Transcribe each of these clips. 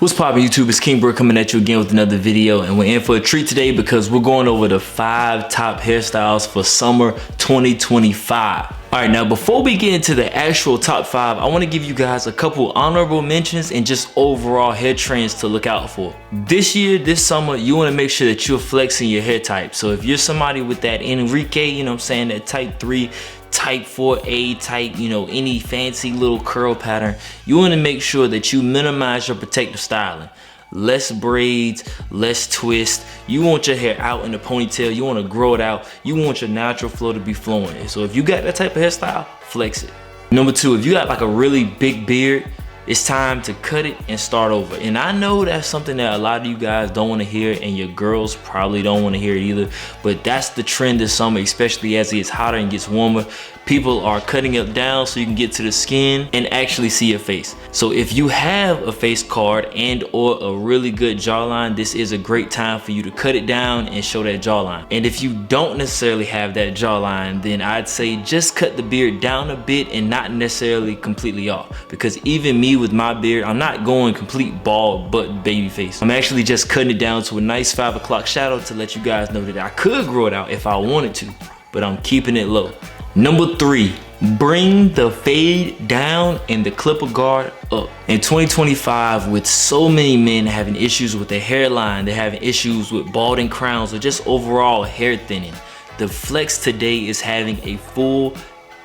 What's poppin' YouTube? It's King Bril coming at you again with another video, and we're in for a treat today because we're going over the 5 top hairstyles for summer 2025. All right, now before we get into the actual top 5, I want to give you guys a couple honorable mentions and just overall hair trends to look out for. This year, this summer, you want to make sure that you're flexing your hair type. So if you're somebody with that Enrique, you know what I'm saying, that type 3, type 4A type, you know, any fancy little curl pattern, you want to make sure that you minimize your protective styling. Less braids, less twist. You want your hair out in a ponytail. You want to grow it out. You want your natural flow to be flowing. So if you got that type of hairstyle, flex it. Number 2, if you got like a really big beard, it's time to cut it and start over. And I know that's something that a lot of you guys don't want to hear, and your girls probably don't want to hear it either, but that's the trend this summer, especially as it gets hotter and gets warmer. People are cutting it down so you can get to the skin and actually see your face. So if you have a face card and or a really good jawline, this is a great time for you to cut it down and show that jawline. And if you don't necessarily have that jawline, then I'd say just cut the beard down a bit and not necessarily completely off. Because even me with my beard, I'm not going complete bald but baby face. I'm actually just cutting it down to a nice 5 o'clock shadow to let you guys know that I could grow it out if I wanted to, but I'm keeping it low. Number 3, bring the fade down and the clipper guard up. In 2025, with so many men having issues with their hairline, they're having issues with balding crowns or just overall hair thinning, the flex today is having a full,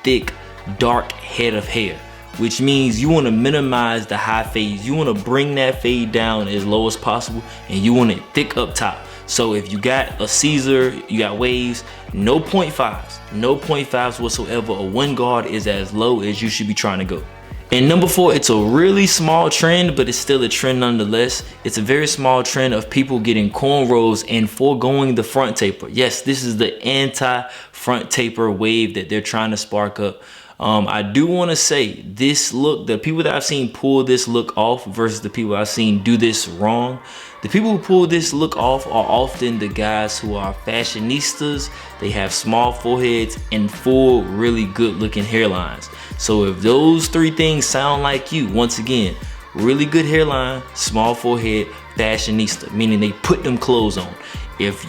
thick, dark head of hair, which means you want to minimize the high fades. You want to bring that fade down as low as possible, and you want it thick up top. So if you got a Caesar, you got waves, no 0.5s, no 0.5s whatsoever. A 1 guard is as low as you should be trying to go. And number 4, it's a really small trend, but it's still a trend nonetheless. It's a very small trend of people getting cornrows and foregoing the front taper. Yes, this is the anti-front taper wave that they're trying to spark up. I do want to say this look, the people that I've seen pull this look off versus the people I've seen do this wrong. The people who pull this look off are often the guys who are fashionistas. They have small foreheads and full, really good looking hairlines. So if those 3 things sound like you, once again, really good hairline, small forehead, fashionista, meaning they put them clothes on. If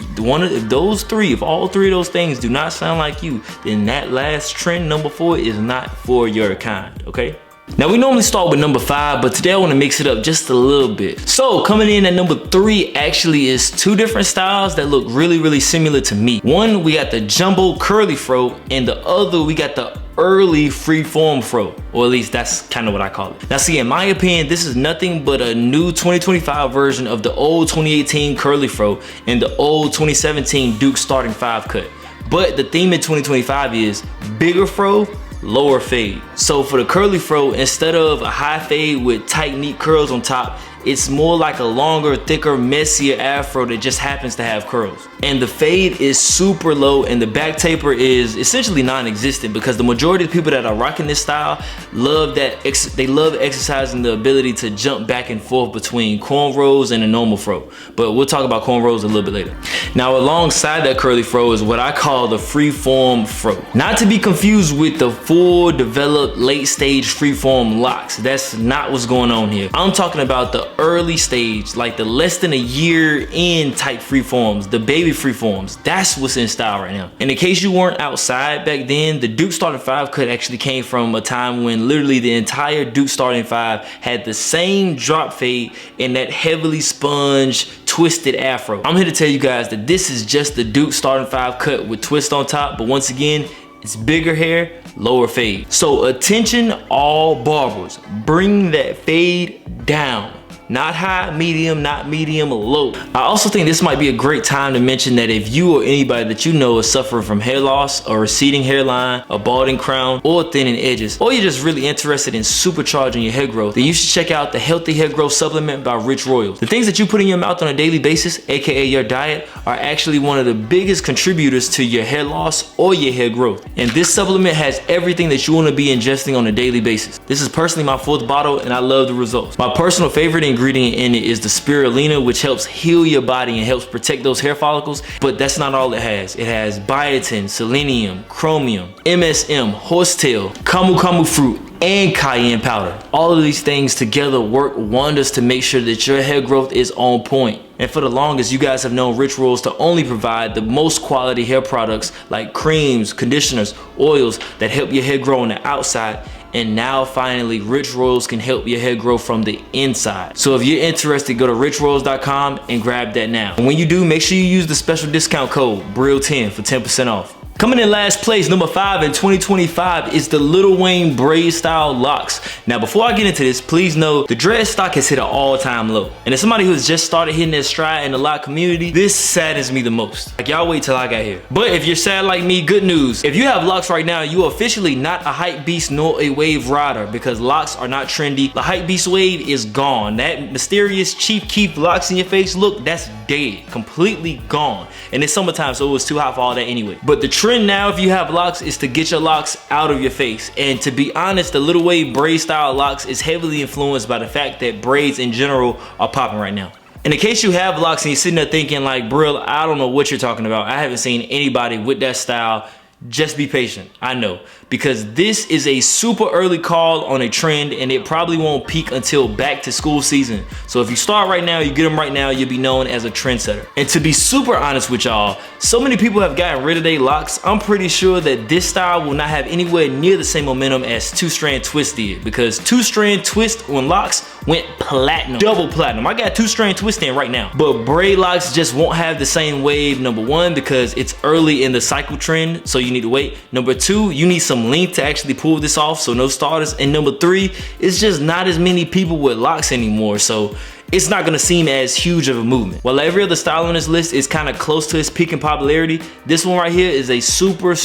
all 3 of those things do not sound like you, then that last trend, number 4, is not for your kind, okay? Now we normally start with number 5, but today I want to mix it up just a little bit. So coming in at number 3 actually is 2 different styles that look really similar to me. One, we got the jumbo curly fro, and the other we got the early freeform fro, or at least that's kind of what I call it. Now see, in my opinion, this is nothing but a new 2025 version of the old 2018 curly fro and the old 2017 Duke starting 5 cut. But the theme in 2025 is bigger fro, lower fade. So for the curly fro, instead of a high fade with tight neat curls on top, it's more like a longer, thicker, messier afro that just happens to have curls. And the fade is super low, and the back taper is essentially non-existent because the majority of the people that are rocking this style love that they love exercising the ability to jump back and forth between cornrows and a normal fro. But we'll talk about cornrows a little bit later. Now alongside that curly fro is what I call the freeform fro. Not to be confused with the full developed late stage freeform locks. That's not what's going on here. I'm talking about the early stage, like the less than a year in type freeforms, the baby freeforms. That's what's in style right now. And in case you weren't outside back then, the Duke starting 5 cut actually came from a time when literally the entire Duke starting 5 had the same drop fade and that heavily sponge twisted afro. I'm here to tell you guys that this is just the Duke starting 5 cut with twist on top, but once again, it's bigger hair, lower fade. So attention all barbers, bring that fade down. Not high, medium, not medium, low. I also think this might be a great time to mention that if you or anybody that you know is suffering from hair loss, a receding hairline, a balding crown, or thinning edges, or you're just really interested in supercharging your hair growth, then you should check out the Healthy Hair Growth Supplement by Rich Royals. The things that you put in your mouth on a daily basis, aka your diet, are actually one of the biggest contributors to your hair loss or your hair growth. And this supplement has everything that you want to be ingesting on a daily basis. This is personally my 4th bottle, and I love the results. My personal favorite ingredient in it is the spirulina, which helps heal your body and helps protect those hair follicles. But that's not all it has. It has biotin, selenium, chromium, MSM, horsetail, camu camu fruit, and cayenne powder. All of these things together work wonders to make sure that your hair growth is on point. And for the longest, you guys have known Rich Rolls to only provide the most quality hair products like creams, conditioners, oils that help your hair grow on the outside. And now finally, Rich Rolls can help your hair grow from the inside. So if you're interested, go to richrolls.com and grab that now. And when you do, make sure you use the special discount code BRIL10 for 10% off. Coming in last place, number 5 in 2025 is the Lil Wayne braid style locks. Now, before I get into this, please know the dread stock has hit an all-time low. And as somebody who has just started hitting their stride in the lock community, this saddens me the most. Like, y'all wait till I got here. But if you're sad like me, good news. If you have locks right now, you are officially not a hype beast nor a wave rider, because locks are not trendy. The hype beast wave is gone. That mysterious Chief Keef locks in your face look, that's dead, completely gone. And it's summertime, so it was too hot for all that anyway. But the trend now, if you have locks, is to get your locks out of your face. And to be honest, the Lil Wayne braid style locks is heavily influenced by the fact that braids in general are popping right now. And in case you have locks and you're sitting there thinking like, Bril, I don't know what you're talking about. I haven't seen anybody with that style. Just be patient, I know, because this is a super early call on a trend, and it probably won't peak until back to school season. So if you start right now, you get them right now, you'll be known as a trendsetter. And to be super honest with y'all, so many people have gotten rid of their locks. I'm pretty sure that this style will not have anywhere near the same momentum as 2-strand twist did, because 2-strand twist on locks went platinum, double platinum. I got 2-strand twist in right now, but braid locks just won't have the same wave. Number 1, because it's early in the cycle trend, so you need to wait. Number 2, you need some length to actually pull this off, so no starters. And number 3, it's just not as many people with locks anymore, so it's not gonna seem as huge of a movement. While every other style on this list is kind of close to its peak in popularity, this one right here is a super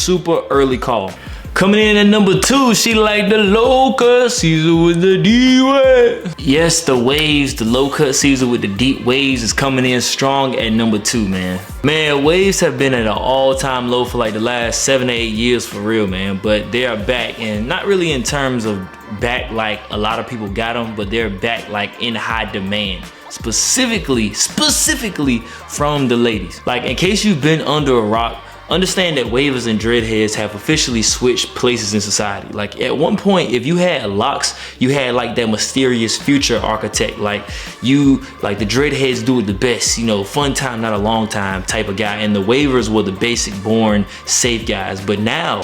early call. Coming in at number 2, she like the low cut Caesar with the deep waves. Yes, the waves, the low cut Caesar with the deep waves is coming in strong at number 2, man. Man, waves have been at an all-time low for like the last 7 to 8 years for real, man. But they are back, and not really in terms of back like a lot of people got them, but they're back like in high demand. Specifically from the ladies. Like, in case you've been under a rock, understand that wavers and dreadheads have officially switched places in society. Like, at one point, if you had locks, you had like that mysterious future architect. Like the dreadheads do it the best, you know, fun time, not a long time type of guy. And the wavers were the basic, born, safe guys. But now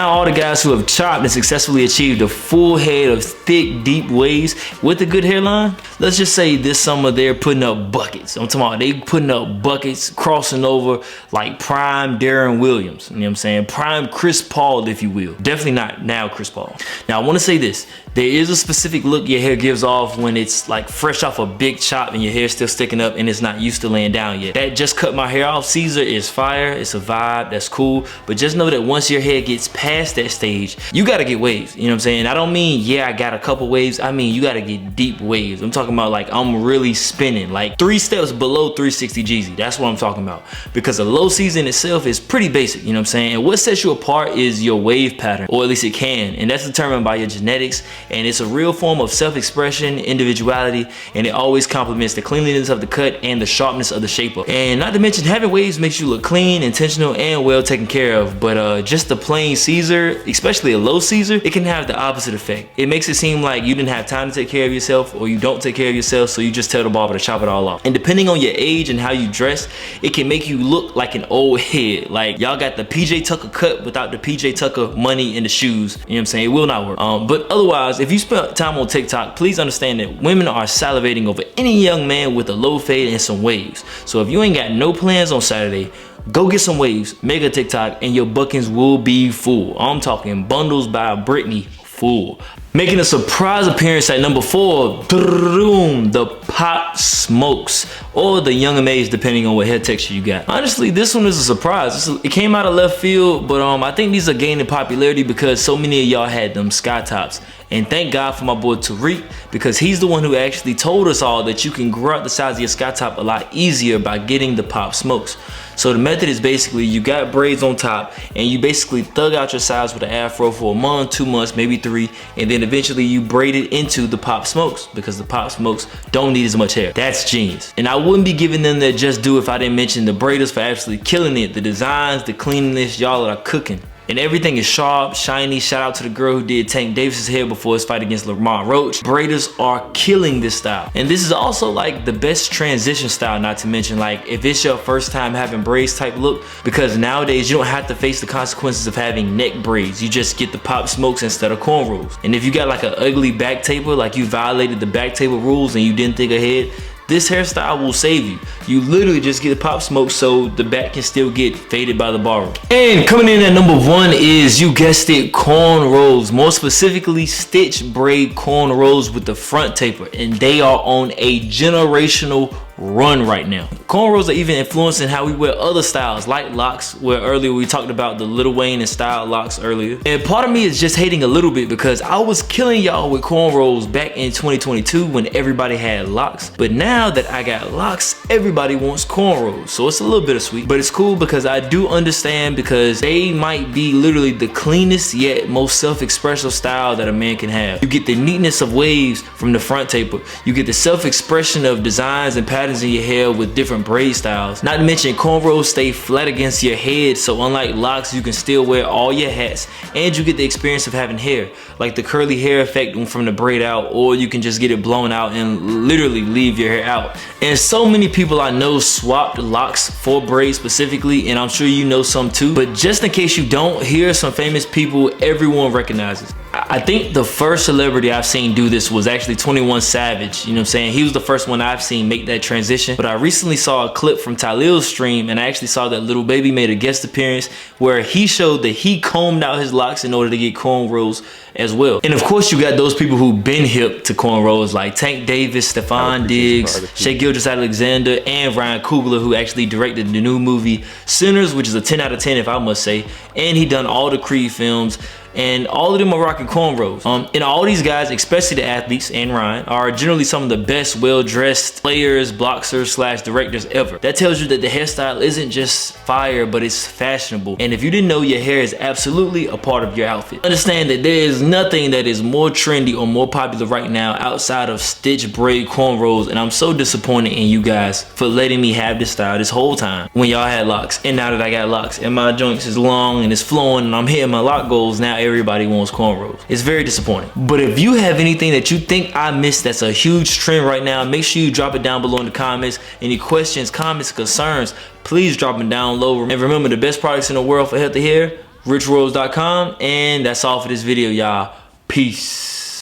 all the guys who have chopped and successfully achieved a full head of thick, deep waves with a good hairline, let's just say this summer they're putting up buckets. I'm talking about they putting up buckets, crossing over like prime Darren Williams, you know what I'm saying? Prime Chris Paul, if you will. Definitely not now Chris Paul. Now, I want to say this. There is a specific look your hair gives off when it's like fresh off a big chop and your hair's still sticking up and it's not used to laying down yet. That just cut my hair off Caesar is fire. It's a vibe. That's cool. But just know that once your hair gets past that stage, you got to get waves. You know what I'm saying? I don't mean, yeah, I got a couple waves. I mean, you got to get deep waves. I'm talking about like I'm really spinning like 3 steps below 360 Jeezy. That's what I'm talking about. Because the low season itself is pretty basic. You know what I'm saying? And what sets you apart is your wave pattern, or at least it can. And that's determined by your genetics. And it's a real form of self-expression, individuality, and it always complements the cleanliness of the cut and the sharpness of the shape-up. And not to mention, having waves makes you look clean, intentional, and well taken care of. But just the plain Caesar, especially a low Caesar, it can have the opposite effect. It makes it seem like you didn't have time to take care of yourself, or you don't take care of yourself, so you just tell the barber to chop it all off. And depending on your age and how you dress, it can make you look like an old head. Like, y'all got the PJ Tucker cut without the PJ Tucker money in the shoes. You know what I'm saying? It will not work. But otherwise, if you spend time on TikTok, please understand that women are salivating over any young man with a low fade and some waves. So if you ain't got no plans on Saturday, go get some waves, make a TikTok, and your buckets will be full. I'm talking bundles by Britney full. Making a surprise appearance at number 4, the Pop Smokes, or the Young and Maids, depending on what hair texture you got. Honestly, this one is a surprise. It came out of left field, but I think these are gaining popularity because so many of y'all had them sky tops. And thank God for my boy Tariq, because he's the one who actually told us all that you can grow out the size of your sky top a lot easier by getting the Pop Smokes. So the method is basically you got braids on top and you basically thug out your sides with an afro for a month, 2 months, maybe 3, and then eventually you braid it into the Pop Smokes, because the Pop Smokes don't need as much hair. That's genius. And I wouldn't be giving them that just do if I didn't mention the braiders for absolutely killing it. The designs, the cleanliness, y'all are cooking. And everything is sharp, shiny. Shout out to the girl who did Tank Davis's hair before his fight against Lamar Roach. Braiders are killing this style. And this is also like the best transition style, not to mention like if it's your first time having braids type look, because nowadays you don't have to face the consequences of having neck braids. You just get the pop smokes instead of cornrows. And if you got like an ugly back taper, like you violated the back taper rules and you didn't think ahead, this hairstyle will save you. You literally just get the pop smoke so the back can still get faded by the barber. And coming in at number 1 is, you guessed it, cornrows. More specifically, stitch braid cornrows with the front taper. And they are on a generational run right now. Cornrows are even influencing how we wear other styles like locks, where earlier we talked about the Lil Wayne and style locks earlier. And part of me is just hating a little bit because I was killing y'all with cornrows back in 2022 when everybody had locks. But now that I got locks, everybody wants cornrows. So it's a little bittersweet, but it's cool because I do understand, because they might be literally the cleanest yet most self-expressive style that a man can have. You get the neatness of waves from the front taper. You get the self-expression of designs and patterns in your hair with different braid styles. Not to mention, cornrows stay flat against your head, so unlike locks, you can still wear all your hats, and you get the experience of having hair, like the curly hair effect from the braid out, or you can just get it blown out and literally leave your hair out. And so many people I know swapped locks for braids specifically, and I'm sure you know some too, but just in case you don't, here are some famous people everyone recognizes. I think the first celebrity I've seen do this was actually 21 Savage. You know what I'm saying? He was the first one I've seen make that transition. But I recently saw a clip from Talil's stream, and I actually saw that Lil Baby made a guest appearance where he showed that he combed out his locks in order to get cornrows as well. And of course, you got those people who've been hip to cornrows like Tank Davis, Stefan Diggs, Shea Gilgeous-Alexander, and Ryan Coogler, who actually directed the new movie Sinners, which is a 10 out of 10 if I must say. And he done all the Creed films. And all of them are rocking cornrows. And all these guys, especially the athletes and Ryan, are generally some of the best well-dressed players, boxers / directors ever. That tells you that the hairstyle isn't just fire, but it's fashionable. And if you didn't know, your hair is absolutely a part of your outfit. Understand that there is nothing that is more trendy or more popular right now outside of stitch braid cornrows, and I'm so disappointed in you guys for letting me have this style this whole time when y'all had locks. And now that I got locks and my joints is long and it's flowing and I'm hitting my lock goals, now everybody wants cornrows. It's very disappointing. But if you have anything that you think I missed that's a huge trend right now, make sure you drop it down below in the comments. Any questions, comments, concerns, please drop them down low. And remember, the best products in the world for healthy hair, richrose.com. And that's all for this video, y'all. Peace.